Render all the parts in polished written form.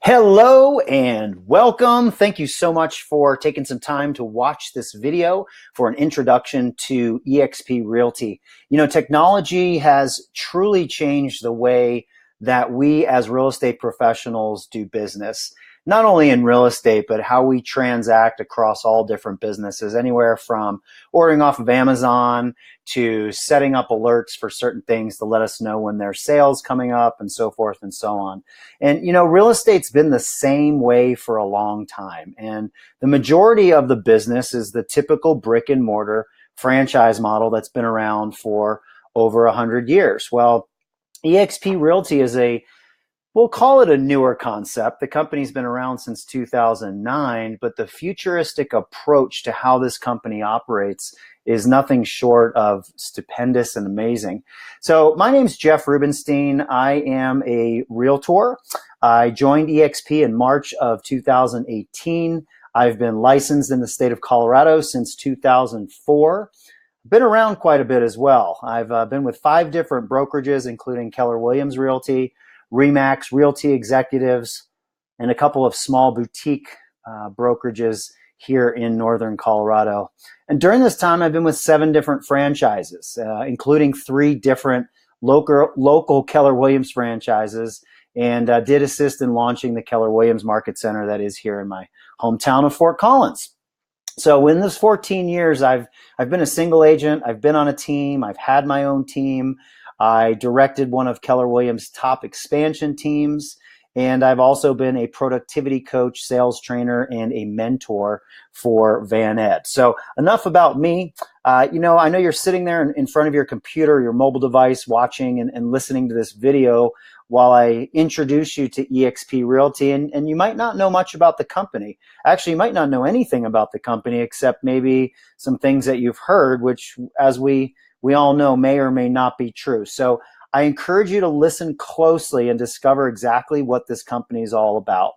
Hello and welcome. Thank you so much for taking some time to watch this video for an introduction to eXp Realty. You know, technology has truly changed the way that we as real estate professionals do business, not only in real estate, but how we transact across all different businesses, anywhere from ordering off of Amazon to setting up alerts for certain things to let us know when there's sales coming up and so forth and so on. And, you know, real estate's been the same way for a long time. And the majority of the business is the typical brick and mortar franchise model that's been around for over 100 years. Well, eXp Realty is we'll call it a newer concept. The company's been around since 2009, but the futuristic approach to how this company operates is nothing short of stupendous and amazing. So my name's Jeff Rubenstein. I am a realtor. I joined eXp in March of 2018. I've been licensed in the state of Colorado since 2004. Been around quite a bit as well. I've been with 5 different brokerages, including Keller Williams Realty, Remax Realty Executives, and a couple of small boutique brokerages here in Northern Colorado. And during this time, I've been with 7 different franchises, including 3 different local Keller Williams franchises, and did assist in launching the Keller Williams Market Center that is here in my hometown of Fort Collins. So in this 14 years, I've been a single agent, I've been on a team, I've had my own team, I directed one of Keller Williams' top expansion teams, and I've also been a productivity coach, sales trainer, and a mentor for Van Ed. So enough about me. I know you're sitting there in front of your computer, your mobile device, watching and listening to this video while I introduce you to eXp Realty, and you might not know much about the company. Actually, you might not know anything about the company except maybe some things that you've heard, which, as we all know, may or may not be true. So I encourage you to listen closely and discover exactly what this company is all about.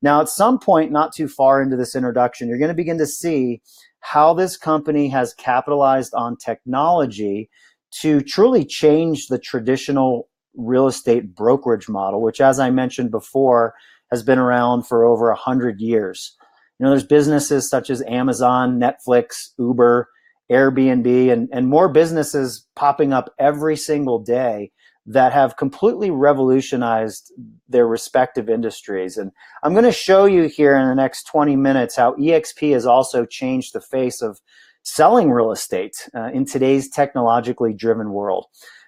Now, at some point, not too far into this introduction, you're going to begin to see how this company has capitalized on technology to truly change the traditional real estate brokerage model, which, as I mentioned before, has been around for over 100 years. You know, there's businesses such as Amazon, Netflix, Uber, Airbnb, and more businesses popping up every single day that have completely revolutionized their respective industries. And I'm going to show you here in the next 20 minutes how eXp has also changed the face of selling real estate in today's technologically driven world.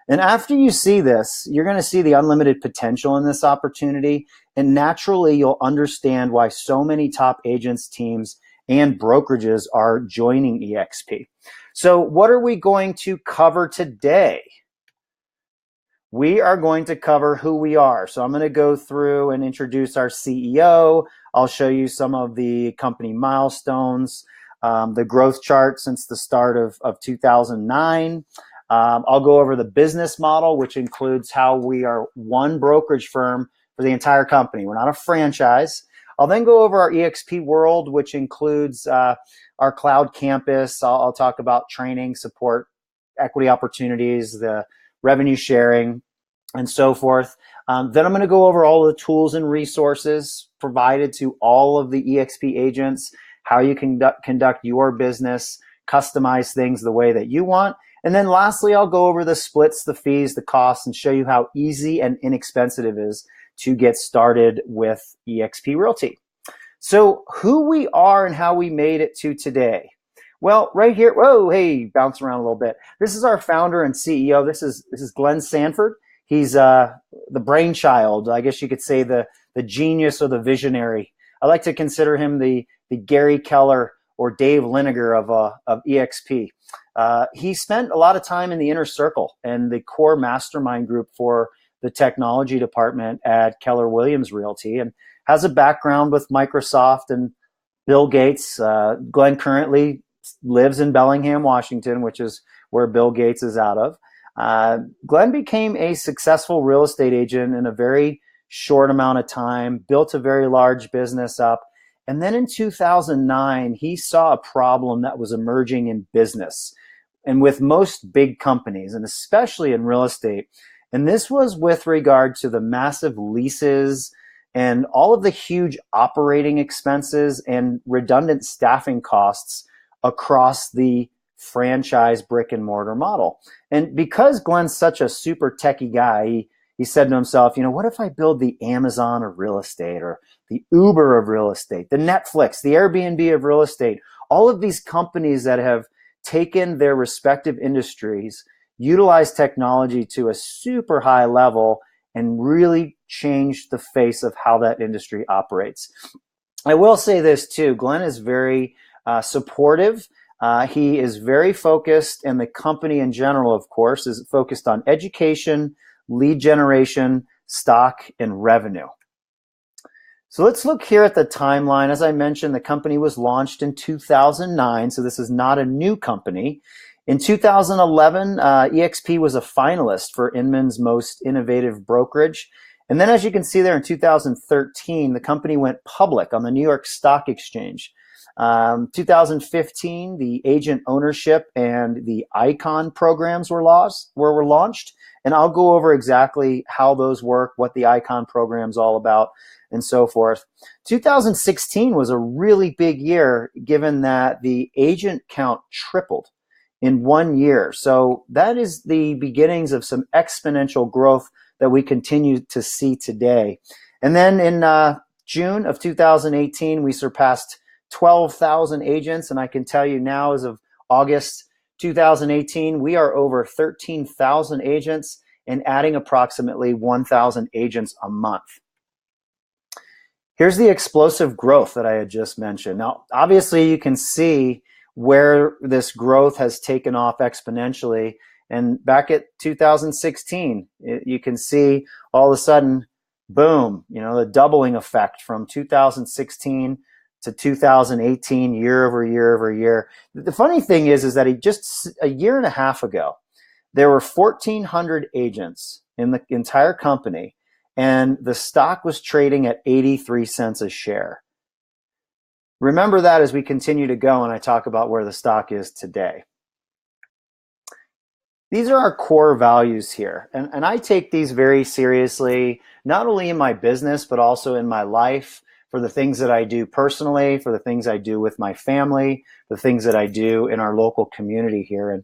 And after you see this, you're going to see the unlimited potential in this opportunity. And naturally, you'll understand why so many top agents, teams, and brokerages are joining eXp. So what are we going to cover today? We are going to cover who we are. So I'm going to go through and introduce our CEO. I'll show you some of the company milestones, the growth chart since the start of 2009. I'll go over the business model, which includes how we are one brokerage firm for the entire company. We're not a franchise. I'll then go over our eXp world, which includes our cloud campus. I'll talk about training, support, equity opportunities, the revenue sharing, and so forth. Then I'm going to go over all of the tools and resources provided to all of the eXp agents, how you can conduct your business, customize things the way that you want. And then lastly, I'll go over the splits, the fees, the costs, and show you how easy and inexpensive it is to get started with eXp Realty. So who we are and how we made it to today. Well, right here, whoa, hey, bounce around a little bit. This is our founder and CEO. This is Glenn Sanford. He's the brainchild, I guess you could say the genius or the visionary. I like to consider him the Gary Keller or Dave Liniger of eXp. He spent a lot of time in the inner circle and the core mastermind group for the technology department at Keller Williams Realty, and has a background with Microsoft and Bill Gates. Glenn currently lives in Bellingham, Washington, which is where Bill Gates is out of. Glenn became a successful real estate agent in a very short amount of time, built a very large business up. And then in 2009, he saw a problem that was emerging in business and with most big companies, and especially in real estate. And this was with regard to the massive leases and all of the huge operating expenses and redundant staffing costs across the franchise brick and mortar model. And because Glenn's such a super techie guy, he said to himself, what if I build the Amazon of real estate, or the Uber of real estate, the Netflix, the Airbnb of real estate, all of these companies that have taken their respective industries, utilize technology to a super high level, and really changed the face of how that industry operates. I will say this too, Glenn is very supportive. He is very focused, and the company in general, of course, is focused on education, lead generation, stock, and revenue. So let's look here at the timeline. As I mentioned, the company was launched in 2009, so this is not a new company. In 2011, eXp was a finalist for Inman's Most Innovative Brokerage. And then, as you can see there, in 2013, the company went public on the New York Stock Exchange. 2015, the agent ownership and the Icon programs were launched. And I'll go over exactly how those work, what the Icon program's all about, and so forth. 2016 was a really big year, given that the agent count tripled in 1 year. So that is the beginnings of some exponential growth that we continue to see today. And then in June of 2018, we surpassed 12,000 agents. And I can tell you now, as of August 2018, we are over 13,000 agents and adding approximately 1,000 agents a month. Here's the explosive growth that I had just mentioned. Now, obviously, you can see where this growth has taken off exponentially. And back at 2016, you can see all of a sudden, boom, the doubling effect from 2016 to 2018, year over year over year. The funny thing is that just a year and a half ago, there were 1,400 agents in the entire company, and the stock was trading at 83 cents a share. Remember that as we continue to go and I talk about where the stock is today. These are our core values here, and I take these very seriously, not only in my business, but also in my life, for the things that I do personally, for the things I do with my family, the things that I do in our local community here. And,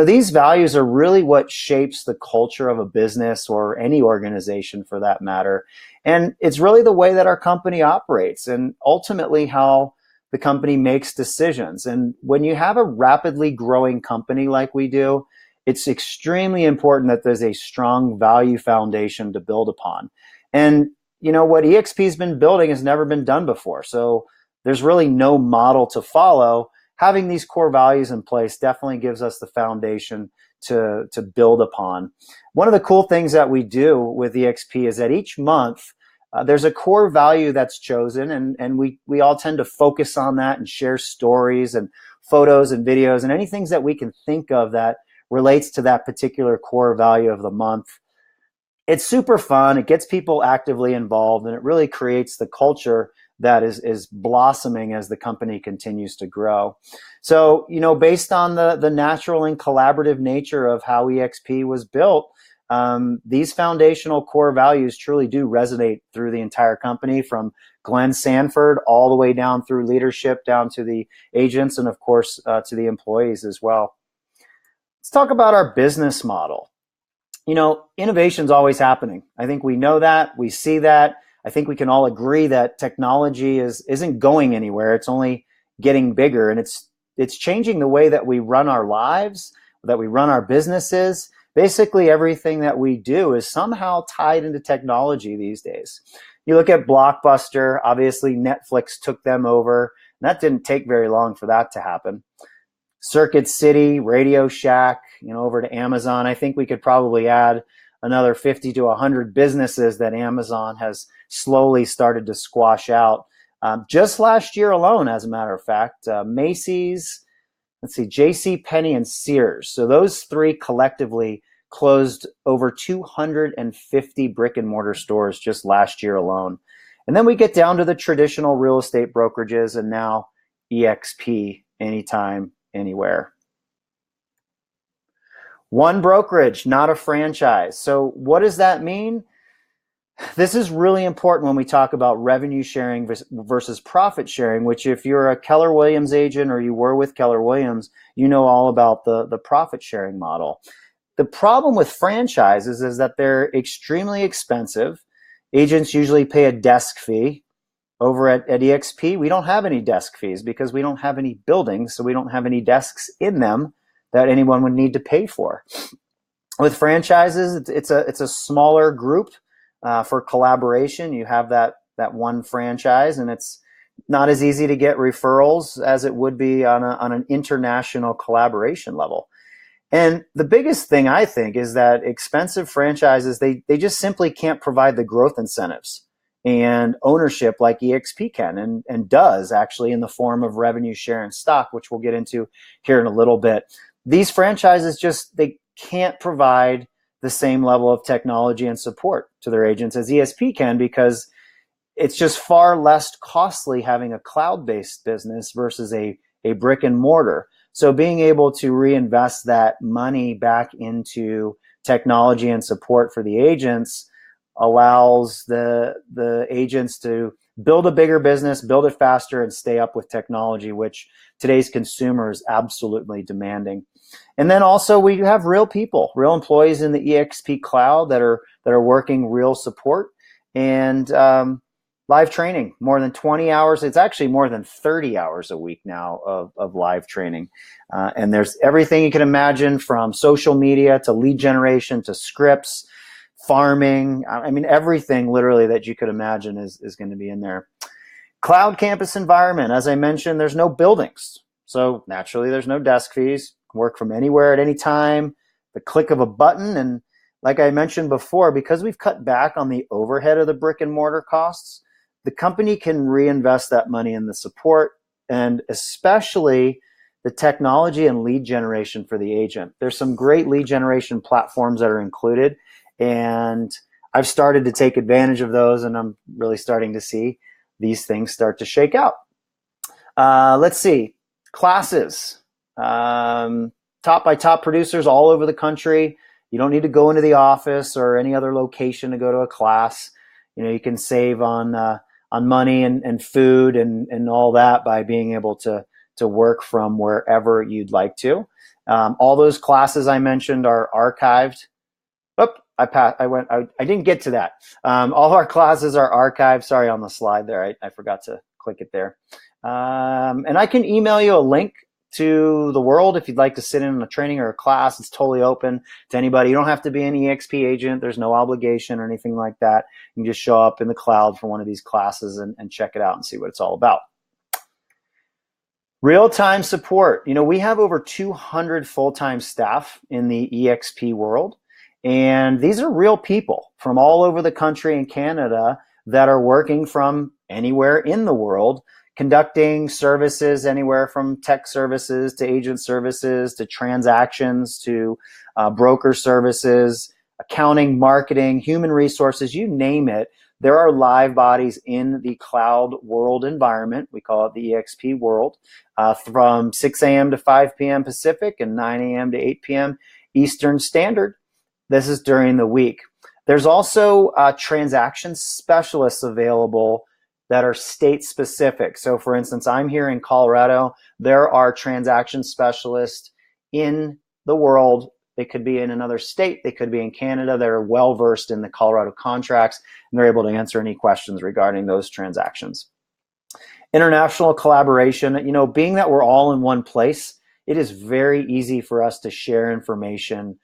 these values are really what shapes the culture of a business, or any organization for that matter. And it's really the way that our company operates, and ultimately how the company makes decisions. And when you have a rapidly growing company like we do, it's extremely important that there's a strong value foundation to build upon. And what eXp has been building has never been done before. So there's really no model to follow. Having these core values in place definitely gives us the foundation to build upon. One of the cool things that we do with eXp is that each month there's a core value that's chosen, and we all tend to focus on that and share stories and photos and videos and any things that we can think of that relates to that particular core value of the month. It's super fun. It gets people actively involved, and it really creates the culture that is blossoming as the company continues to grow. So, based on the natural and collaborative nature of how eXp was built, these foundational core values truly do resonate through the entire company, from Glenn Sanford all the way down through leadership, down to the agents, and of course to the employees as well. Let's talk about our business model. Innovation's always happening. I think we know that. We see that. I think we can all agree that technology isn't going anywhere. It's only getting bigger, and it's changing the way that we run our lives, that we run our businesses. Basically, everything that we do is somehow tied into technology these days. You look at Blockbuster, obviously Netflix took them over, and that didn't take very long for that to happen. Circuit City, Radio Shack, over to Amazon. I think we could probably add another 50 to 100 businesses that Amazon has slowly started to squash out. Just last year alone, as a matter of fact, Macy's, JCPenney and Sears. So those three collectively closed over 250 brick and mortar stores just last year alone. And then we get down to the traditional real estate brokerages, and now eXp, anytime, anywhere. One brokerage, not a franchise. So what does that mean? This is really important when we talk about revenue sharing versus profit sharing, which if you're a Keller Williams agent or you were with Keller Williams, you know all about the profit sharing model. The problem with franchises is that they're extremely expensive. Agents usually pay a desk fee. Over at eXp, we don't have any desk fees because we don't have any buildings, so we don't have any desks in them that anyone would need to pay for. With franchises, it's a smaller group for collaboration. You have that one franchise, and it's not as easy to get referrals as it would be on an international collaboration level. And the biggest thing I think is that expensive franchises, they just simply can't provide the growth incentives and ownership like eXp can and does actually in the form of revenue share and stock, which we'll get into here in a little bit. These franchises they can't provide the same level of technology and support to their agents as ESP can, because it's just far less costly having a cloud-based business versus a brick and mortar. So being able to reinvest that money back into technology and support for the agents allows the agents to build a bigger business, build it faster, and stay up with technology, which today's consumer is absolutely demanding. And then also we have real people, real employees in the eXp cloud that are working real support and live training, more than 20 hours. It's actually more than 30 hours a week now of live training. And there's everything you can imagine, from social media to lead generation to scripts, farming. I mean, everything literally that you could imagine is going to be in there. Cloud campus environment. As I mentioned, there's no buildings. So naturally, there's no desk fees. Work from anywhere at any time, the click of a button. And like I mentioned before, because we've cut back on the overhead of the brick and mortar costs, the company can reinvest that money in the support and especially the technology and lead generation for the agent. There's some great lead generation platforms that are included, and I've started to take advantage of those, and I'm really starting to see these things start to shake out. Let's see. Classes. Taught by top producers all over the country. You don't need to go into the office or any other location to go to a class. You know, you can save on money and food and all that by being able to work from wherever you'd like to. All those classes I mentioned are archived. I didn't get to that. All our classes are archived. Sorry, on the slide there, I forgot to click it there. And I can email you a link to the world if you'd like to sit in a training or a class. It's totally open to anybody. You don't have to be an eXp agent. There's no obligation or anything like that. You can just show up in the cloud for one of these classes and check it out and see what it's all about. Real-time support. You know, we have over 200 full-time staff in the eXp world, and these are real people from all over the country and Canada that are working from anywhere in the world, conducting services anywhere from tech services to agent services to transactions to broker services, accounting, marketing, human resources, you name it. There are live bodies in the cloud world environment. We call it the eXp world, from 6 a.m. to 5 p.m. Pacific and 9 a.m. to 8 p.m. Eastern Standard. This is during the week. There's also transaction specialists available that are state specific. So for instance, I'm here in Colorado. There are transaction specialists in the world. They could be in another state. They could be in Canada. They're well versed in the Colorado contracts, and they're able to answer any questions regarding those transactions. International collaboration. You know, being that we're all in one place, it is very easy for us to share information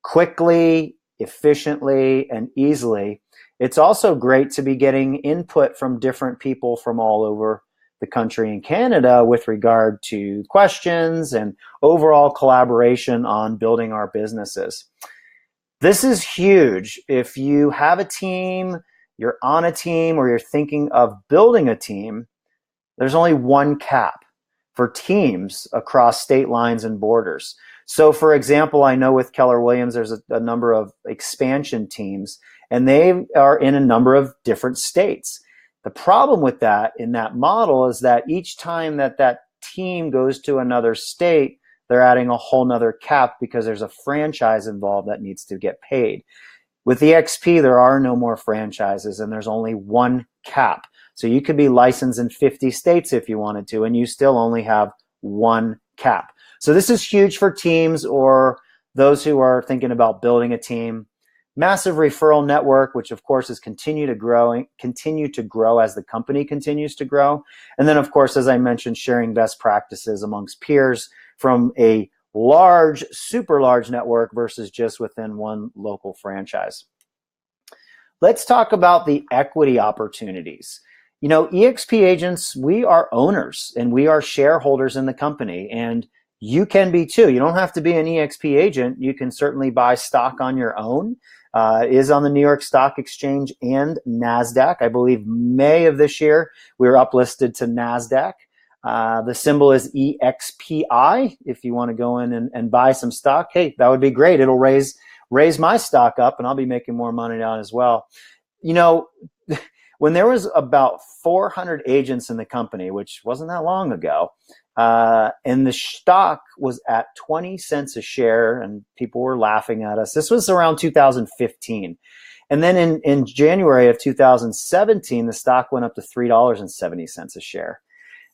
quickly, efficiently, and easily. It's also great to be getting input from different people from all over the country and Canada with regard to questions and overall collaboration on building our businesses. This is huge. If you have a team, you're on a team, or you're thinking of building a team, there's only one cap for teams across state lines and borders. So for example, I know with Keller Williams, there's a number of expansion teams, and they are in a number of different states. The problem with that in that model is that each time that team goes to another state, they're adding a whole nother cap because there's a franchise involved that needs to get paid. With eXp, there are no more franchises and there's only one cap. So you could be licensed in 50 states if you wanted to, and you still only have one cap. So this is huge for teams or those who are thinking about building a team. Massive referral network, which of course is continue to grow as the company continues to grow. And then of course, as I mentioned, sharing best practices amongst peers from a large, super large network versus just within one local franchise. Let's talk about the equity opportunities. You know, eXp agents, we are owners and we are shareholders in the company, and you can be too. You don't have to be an eXp agent. You can certainly buy stock on your own. It is on the New York Stock Exchange and NASDAQ. I believe May of this year, we were uplisted to NASDAQ. The symbol is EXPI. If you want to go in and buy some stock, hey, that would be great. It'll raise my stock up and I'll be making more money on as well. You know, when there was about 400 agents in the company, which wasn't that long ago, and the stock was at 20 cents a share and people were laughing at us. This was around 2015. And then in January of 2017, the stock went up to $3.70 a share.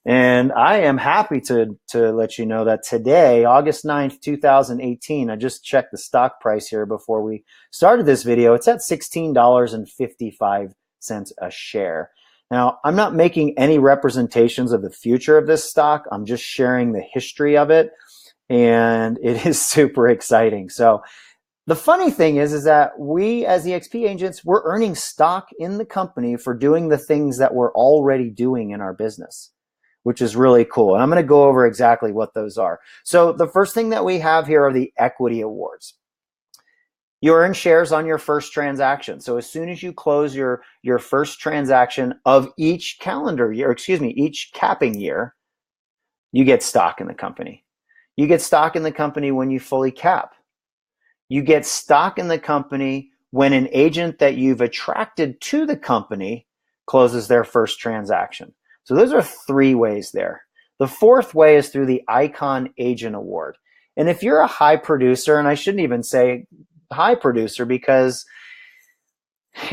And I am happy to let you know that today, August 9th, 2018, I just checked the stock price here before we started this video. It's at $16.55 a share. Now, I'm not making any representations of the future of this stock. I'm just sharing the history of it, and it is super exciting. So the funny thing is that we as eXp agents, we're earning stock in the company for doing the things that we're already doing in our business, which is really cool. And I'm going to go over exactly what those are. So the first thing that we have here are the equity awards. You earn shares on your first transaction. So as soon as you close your first transaction of each calendar year, each capping year, you get stock in the company. You get stock in the company when you fully cap. You get stock in the company when an agent that you've attracted to the company closes their first transaction. So those are 3 ways there. The 4th way is through the Icon Agent Award. And if you're a high producer, and I shouldn't even say high producer, because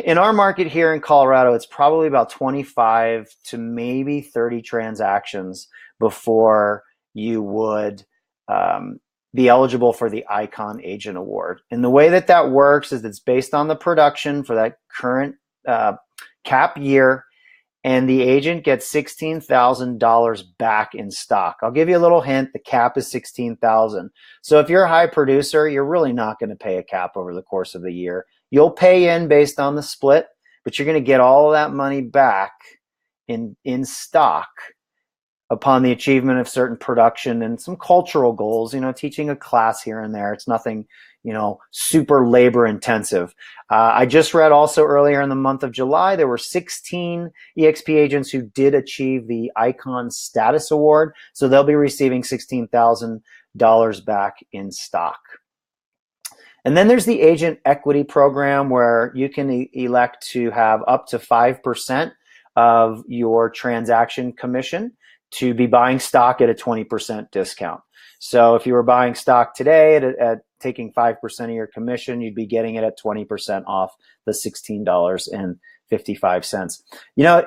in our market here in Colorado, it's probably about 25 to maybe 30 transactions before you would be eligible for the Icon Agent Award. And the way that works is it's based on the production for that current cap year, and the agent gets $16,000 back in stock. I'll give you a little hint. The cap is $16,000. So if you're a high producer, you're really not going to pay a cap over the course of the year. You'll pay in based on the split, but you're going to get all of that money back in stock upon the achievement of certain production and some cultural goals, you know, teaching a class here and there. It's nothing, you know, super labor intensive. I just read also earlier in the month of July, there were 16 eXp agents who did achieve the Icon Status Award. So they'll be receiving $16,000 back in stock. And then there's the Agent Equity Program, where you can elect to have up to 5% of your transaction commission to be buying stock at a 20% discount. So if you were buying stock today at taking 5% of your commission, you'd be getting it at 20% off the $16.55. You know,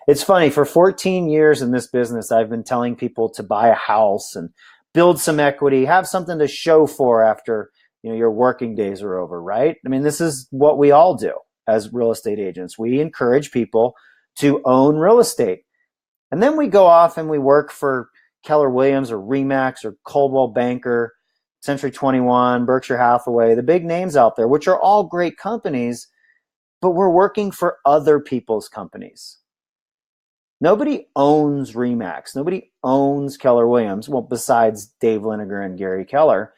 it's funny, for 14 years in this business, I've been telling people to buy a house and build some equity, have something to show for after, you know, your working days are over, right? I mean, this is what we all do as real estate agents. We encourage people to own real estate. And then we go off and we work for Keller Williams or Remax or Coldwell Banker, Century 21, Berkshire Hathaway, the big names out there, which are all great companies, but we're working for other people's companies. Nobody owns Remax. Nobody owns Keller Williams. Well, besides Dave Liniger and Gary Keller.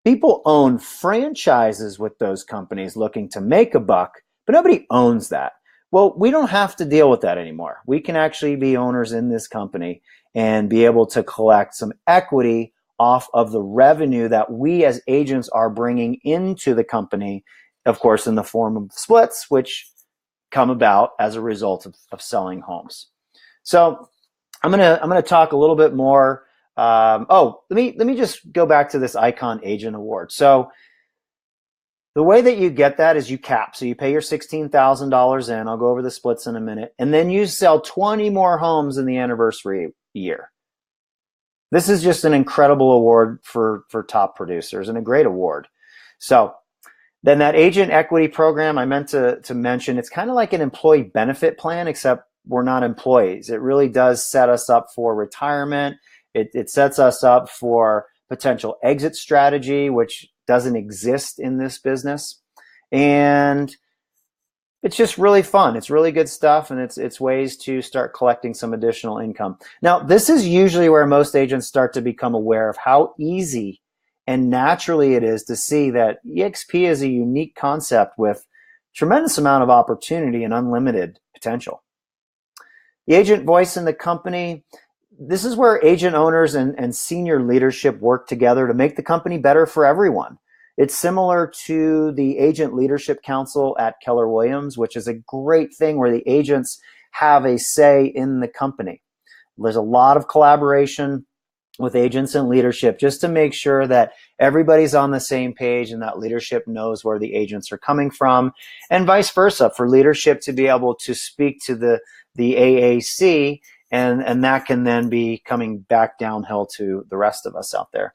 People own franchises with those companies looking to make a buck, but nobody owns that. Well, we don't have to deal with that anymore. We can actually be owners in this company and be able to collect some equity off of the revenue that we as agents are bringing into the company, of course, in the form of splits, which come about as a result of selling homes. So I'm gonna talk a little bit more. Let me just go back to this Icon Agent Award. So The way that you get that is you cap. So you pay your $16,000 in. I'll go over the splits in a minute. And then you sell 20 more homes in the anniversary year. This is just an incredible award for top producers and a great award. So then that agent equity program I meant to mention, it's kind of like an employee benefit plan, except we're not employees. It really does set us up for retirement. It sets us up for potential exit strategy, which doesn't exist in this business. And it's just really fun. It's really good stuff, and it's ways to start collecting some additional income. Now, this is usually where most agents start to become aware of how easy and naturally it is to see that eXp is a unique concept with tremendous amount of opportunity and unlimited potential. The agent voice in the company, this is where agent owners and senior leadership work together to make the company better for everyone. It's similar to the Agent Leadership Council at Keller Williams, which is a great thing where the agents have a say in the company. There's a lot of collaboration with agents and leadership just to make sure that everybody's on the same page and that leadership knows where the agents are coming from, and vice versa, for leadership to be able to speak to the AAC, and that can then be coming back downhill to the rest of us out there.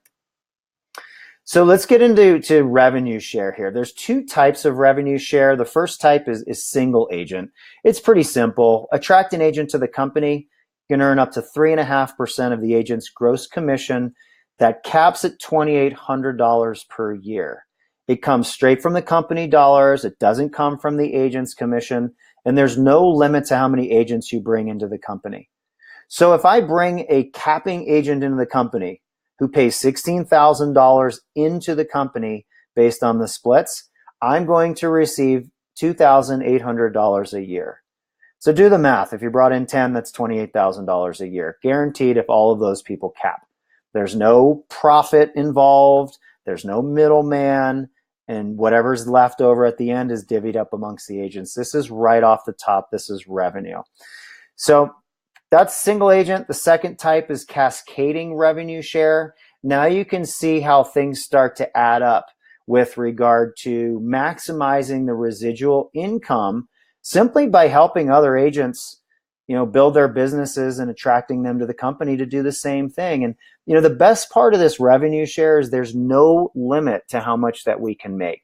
So let's get into revenue share here. There's two types of revenue share. The first type is single agent. It's pretty simple. Attract an agent to the company. You can earn up to 3.5% of the agent's gross commission. That caps at $2,800 per year. It comes straight from the company dollars. It doesn't come from the agent's commission. And there's no limit to how many agents you bring into the company. So if I bring a capping agent into the company who pays $16,000 into the company based on the splits, I'm going to receive $2,800 a year. So do the math. If you brought in 10, that's $28,000 a year, guaranteed if all of those people cap. There's no profit involved. There's no middleman. And whatever's left over at the end is divvied up amongst the agents. This is right off the top. This is revenue. So that's single agent. The second type is cascading revenue share. Now you can see how things start to add up with regard to maximizing the residual income simply by helping other agents, build their businesses and attracting them to the company to do the same thing. And, the best part of this revenue share is there's no limit to how much that we can make.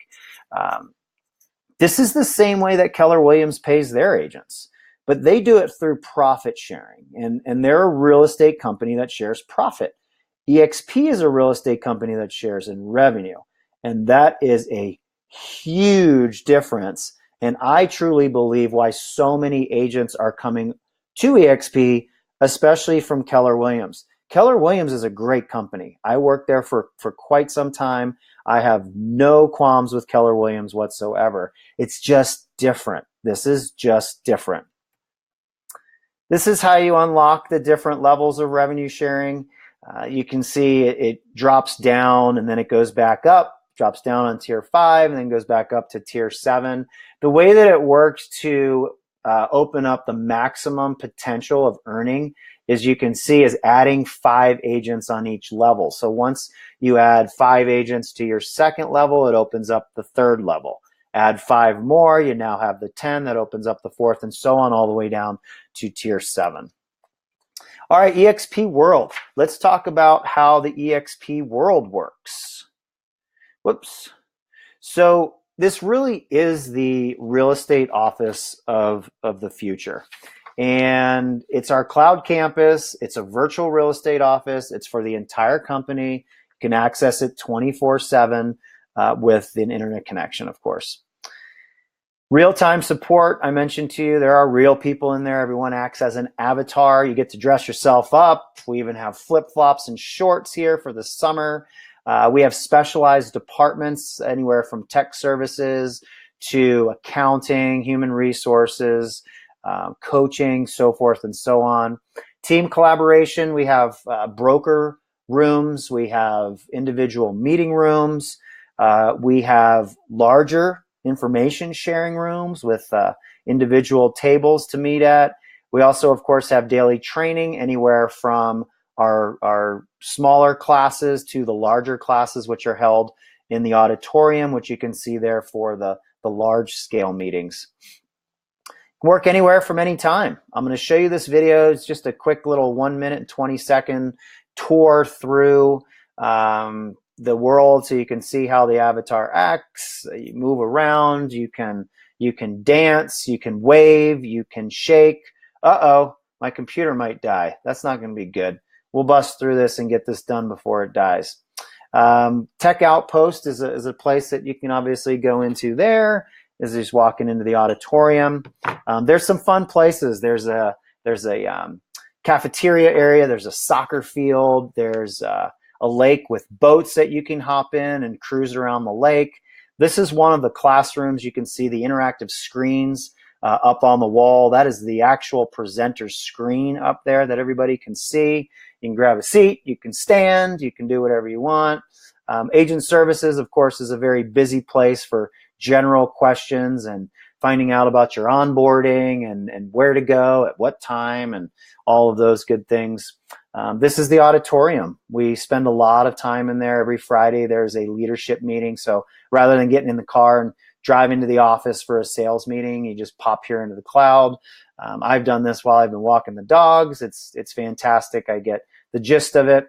This is the same way that Keller Williams pays their agents, but they do it through profit sharing. And they're a real estate company that shares profit. eXp is a real estate company that shares in revenue. And that is a huge difference. And I truly believe why so many agents are coming to eXp, especially from Keller Williams. Keller Williams is a great company. I worked there for quite some time. I have no qualms with Keller Williams whatsoever. It's just different. This is just different. This is how you unlock the different levels of revenue sharing. You can see it drops down and then it goes back up, drops down on tier 5 and then goes back up to tier 7. The way that it works to open up the maximum potential of earning is you can see is adding 5 agents on each level. So once you add 5 agents to your second level, it opens up the third level. Add 5 more, you now have the 10 that opens up the fourth, and so on all the way down to tier 7. All right, eXp World. Let's talk about how the eXp World works. Whoops. So this really is the real estate office of the future. And it's our cloud campus. It's a virtual real estate office. It's for the entire company. You can access it 24/7 with an internet connection, of course. Real-time support, I mentioned to you, there are real people in there. Everyone acts as an avatar. You get to dress yourself up. We even have flip-flops and shorts here for the summer. We have specialized departments, anywhere from tech services to accounting, human resources, coaching, so forth and so on. Team collaboration, we have broker rooms. We have individual meeting rooms. We have larger information sharing rooms with individual tables to meet at. We also, of course, have daily training, anywhere from our smaller classes to the larger classes, which are held in the auditorium, which you can see there for the large scale meetings. Work anywhere from any time. I'm going to show you this video. It's just a quick little 1 minute and 20-second tour through the world, so you can see how the avatar acts. You move around, you can dance, you can wave, you can shake. Uh-oh, my computer might die. That's not going to be good. We'll bust through this and get this done before it dies. Tech Outpost is a place that you can obviously go into there. Is just walking into the auditorium. There's some fun places. There's a cafeteria area. There's a soccer field. There's a lake with boats that you can hop in and cruise around the lake. This is one of the classrooms. You can see the interactive screens up on the wall. That is the actual presenter's screen up there that everybody can see. You can grab a seat. You can stand. You can do whatever you want. Agent services, of course, is a very busy place for general questions and finding out about your onboarding and where to go at what time and all of those good things. This is the auditorium. We spend a lot of time in there. Every Friday there's a leadership meeting. So rather than getting in the car and driving to the office for a sales meeting, you just pop here into the cloud. I've done this while I've been walking the dogs. It's fantastic. I get the gist of it.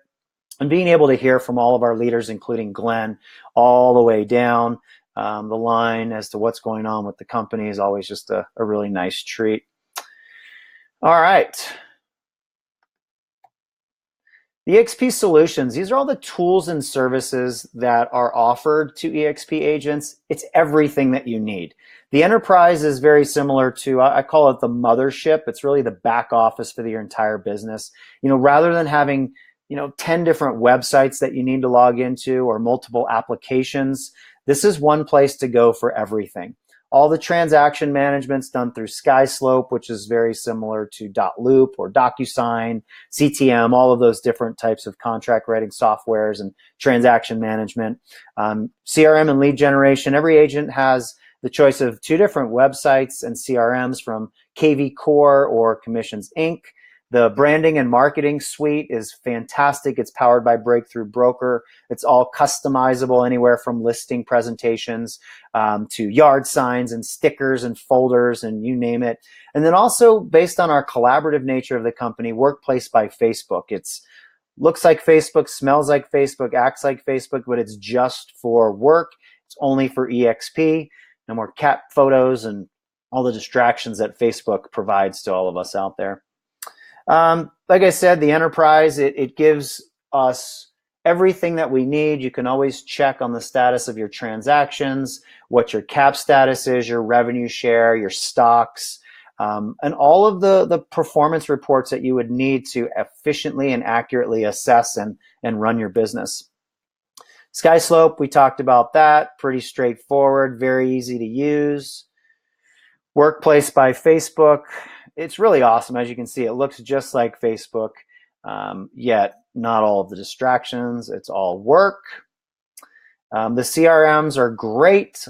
And being able to hear from all of our leaders, including Glenn, all the way down the line as to what's going on with the company is always just a really nice treat. All right. The eXp Solutions, these are all the tools and services that are offered to eXp agents. It's everything that you need. The enterprise is very similar to, I call it the mothership. It's really the back office for your entire business. Rather than having 10 different websites that you need to log into or multiple applications, this is one place to go for everything. All the transaction management's done through SkySlope, which is very similar to .loop or DocuSign, CTM, all of those different types of contract writing softwares and transaction management. CRM and lead generation, every agent has the choice of 2 different websites and CRMs from KV Core or Commissions Inc. The branding and marketing suite is fantastic. It's powered by Breakthrough Broker. It's all customizable, anywhere from listing presentations to yard signs and stickers and folders and you name it. And then also, based on our collaborative nature of the company, Workplace by Facebook. It's looks like Facebook, smells like Facebook, acts like Facebook, but it's just for work. It's only for eXp. No more cat photos and all the distractions that Facebook provides to all of us out there. Like I said, the enterprise, it gives us everything that we need. You can always check on the status of your transactions, what your cap status is, your revenue share, your stocks, and all of the performance reports that you would need to efficiently and accurately assess and run your business. SkySlope, we talked about that. Pretty straightforward, very easy to use. Workplace by Facebook. It's really awesome. As you can see, it looks just like Facebook, yet not all of the distractions. It's all work. The CRMs are great.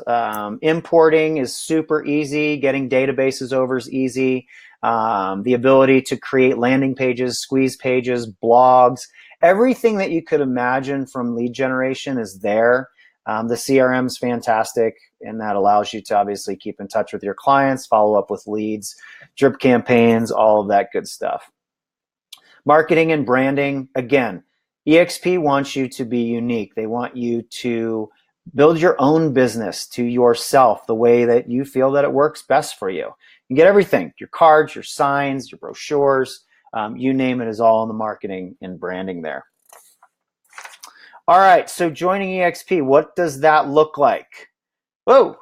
Importing is super easy. Getting databases over is easy. The ability to create landing pages, squeeze pages, blogs, everything that you could imagine from lead generation is there. The CRM is fantastic, and that allows you to obviously keep in touch with your clients, follow up with leads, drip campaigns, all of that good stuff. Marketing and branding, again, eXp wants you to be unique. They want you to build your own business to yourself the way that you feel that it works best for you. You get everything, your cards, your signs, your brochures, you name it is all in the marketing and branding there. All right, so joining eXp, what does that look like? Whoa.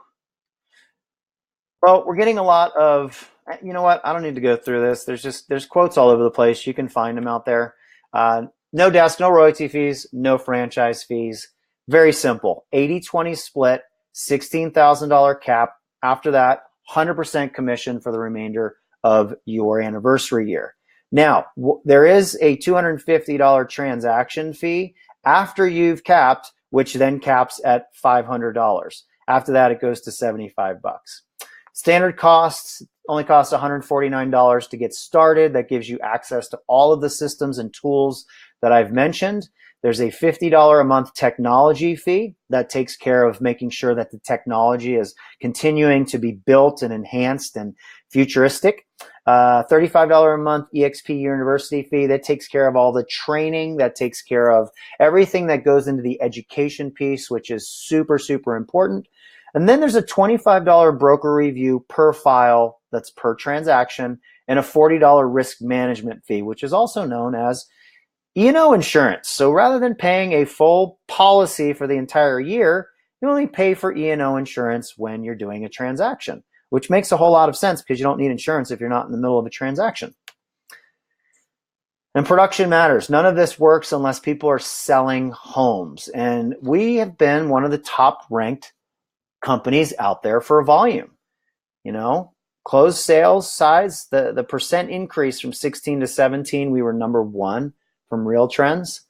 Well, we're getting a lot of, you know what, I don't need to go through this. There's quotes all over the place. You can find them out there. No desk, no royalty fees, no franchise fees. Very simple, 80-20 split, $16,000 cap. After that, 100% commission for the remainder of your anniversary year. Now, there is a $250 transaction fee after you've capped, which then caps at $500. After that, it goes to $75. Standard costs only costs $149 to get started. That gives you access to all of the systems and tools that I've mentioned. There's a $50 a month technology fee that takes care of making sure that the technology is continuing to be built and enhanced and futuristic. $35 a month eXp University fee that takes care of all the training, that takes care of everything that goes into the education piece, which is super, super important. And then there's a $25 broker review per file, that's per transaction, and a $40 risk management fee, which is also known as E&O insurance. So rather than paying a full policy for the entire year, you only pay for E&O insurance when you're doing a transaction, which makes a whole lot of sense because you don't need insurance if you're not in the middle of a transaction. And production matters. None of this works unless people are selling homes. And we have been one of the top ranked companies out there for volume. You know, closed sales size, the percent increase from 16 to 17, we were number 1 from Real Trends.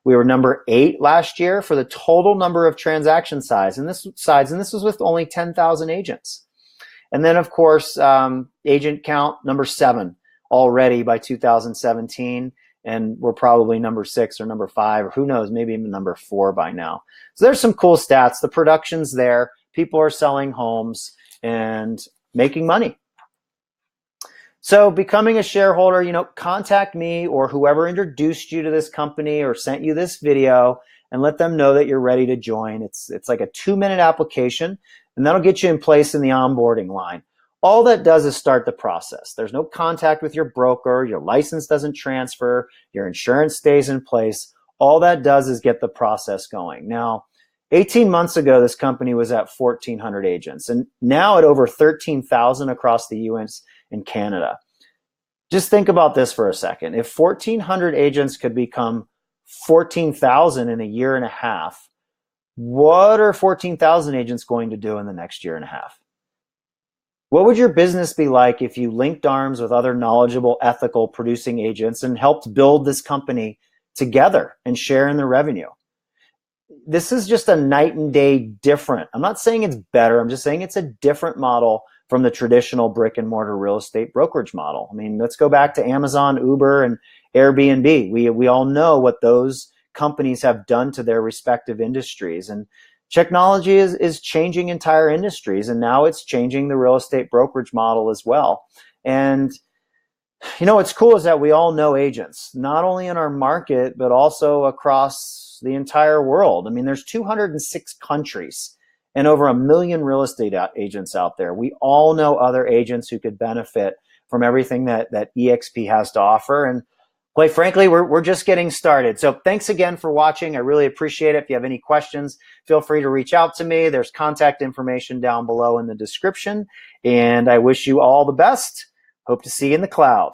We were number 8 last year for the total number of transaction size. And this was with only 10,000 agents. And then, of course, agent count, number 7 already by 2017. And we're probably number 6 or number 5, or who knows, maybe even number 4 by now. So there's some cool stats. The production's there. People are selling homes and making money. So becoming a shareholder, you know, contact me or whoever introduced you to this company or sent you this video and let them know that you're ready to join. It's like a 2-minute application, and that'll get you in place in the onboarding line. All that does is start the process. There's no contact with your broker. Your license doesn't transfer. Your insurance stays in place. All that does is get the process going. Now, 18 months ago, this company was at 1,400 agents, and now at over 13,000 across the US and Canada. Just think about this for a second. If 1,400 agents could become 14,000 in a year and a half, what are 14,000 agents going to do in the next year and a half? What would your business be like if you linked arms with other knowledgeable, ethical producing agents and helped build this company together and share in the revenue? This is just a night and day different. I'm not saying it's better. I'm just saying it's a different model from the traditional brick and mortar real estate brokerage model. I mean, let's go back to Amazon, Uber, and Airbnb. We all know what those companies have done to their respective industries. And technology is changing entire industries, and now it's changing the real estate brokerage model as well. And you know, what's cool is that we all know agents, not only in our market, but also across the entire world. I mean, there's 206 countries and over 1 million real estate agents out there. We all know other agents who could benefit from everything that eXp has to offer. And quite frankly, we're just getting started. So thanks again for watching. I really appreciate it. If you have any questions, feel free to reach out to me. There's contact information down below in the description. And I wish you all the best. Hope to see you in the cloud.